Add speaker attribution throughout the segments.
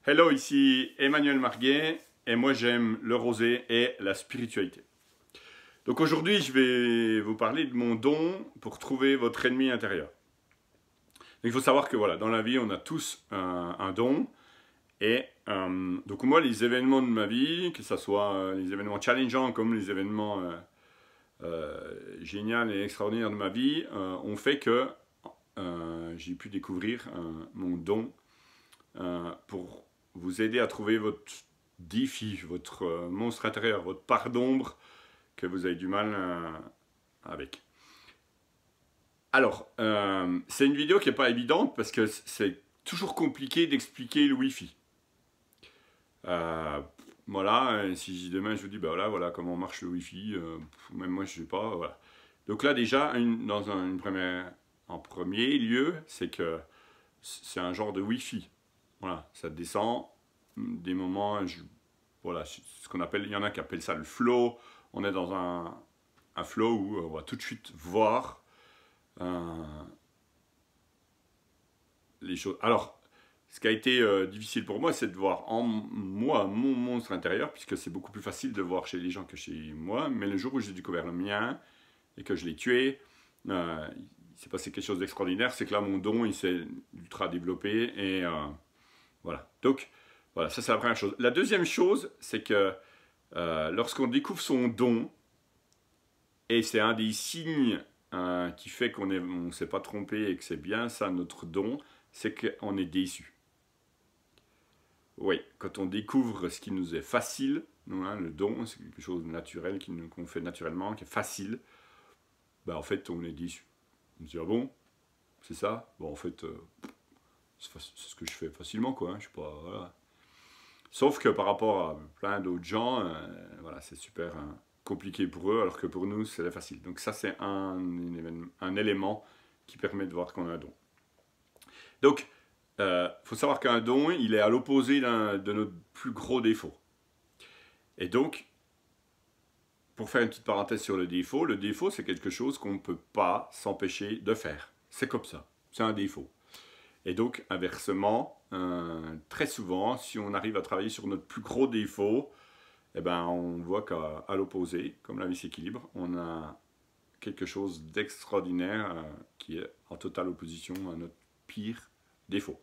Speaker 1: Hello, ici Emmanuel Marguet et moi j'aime le rosé et la spiritualité. Donc aujourd'hui je vais vous parler de mon don pour trouver votre ennemi intérieur. Donc, il faut savoir que voilà, dans la vie on a tous un don et donc moi les événements de ma vie, que ce soit les événements challengeants comme les événements géniaux et extraordinaires de ma vie, ont fait que j'ai pu découvrir mon don pour vous aider à trouver votre défi, votre monstre intérieur, votre part d'ombre que vous avez du mal avec. Alors, c'est une vidéo qui n'est pas évidente parce que c'est toujours compliqué d'expliquer le Wi-Fi. Voilà, si demain je vous dis, bah voilà comment marche le Wi-Fi, même moi je ne sais pas, voilà. Donc là déjà, en premier lieu, c'est que c'est un genre de Wi-Fi. Voilà, ça descend des moments, voilà, ce qu'on appelle, il y en a qui appellent ça le flow. On est dans un flow où on va tout de suite voir les choses. Alors, ce qui a été difficile pour moi, c'est de voir en moi mon monstre intérieur, puisque c'est beaucoup plus facile de voir chez les gens que chez moi. Mais le jour où j'ai découvert le mien et que je l'ai tué, il s'est passé quelque chose d'extraordinaire. C'est que là, mon don, il s'est ultra développé et voilà. Donc, voilà, ça c'est la première chose. La deuxième chose, c'est que lorsqu'on découvre son don, et c'est un des signes qui fait qu'on ne s'est pas trompé et que c'est bien ça notre don, c'est qu'on est déçu. Oui, quand on découvre ce qui nous est facile, le don, c'est quelque chose de naturel qu'on fait naturellement, qui est facile, ben, en fait on est déçu. On se dit, ah bon, c'est ça? Bon, en fait, c'est ce que je fais facilement, quoi. Je sais pas, voilà. Sauf que par rapport à plein d'autres gens, voilà, c'est super compliqué pour eux, alors que pour nous, c'est facile. Donc ça, c'est un élément qui permet de voir qu'on a un don. Donc, faut savoir qu'un don, il est à l'opposé de notre plus gros défaut. Et donc, pour faire une petite parenthèse sur le défaut, c'est quelque chose qu'on ne peut pas s'empêcher de faire. C'est comme ça, c'est un défaut. Et donc, inversement, très souvent, si on arrive à travailler sur notre plus gros défaut, eh ben, on voit qu'à l'opposé, comme la vie s'équilibre, on a quelque chose d'extraordinaire qui est en totale opposition à notre pire défaut.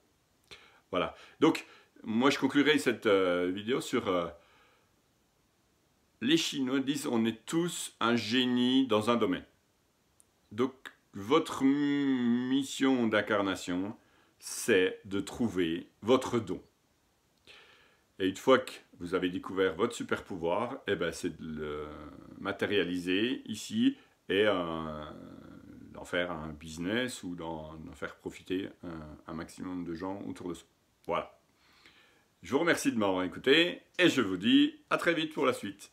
Speaker 1: Voilà. Donc, moi, je conclurai cette vidéo sur... les Chinois disent on est tous un génie dans un domaine. Donc, votre mission d'incarnation, c'est de trouver votre don. Et une fois que vous avez découvert votre super pouvoir, eh ben, c'est de le matérialiser ici et d'en faire un business ou d'en faire profiter un maximum de gens autour de soi. Voilà. Je vous remercie de m'avoir écouté et je vous dis à très vite pour la suite.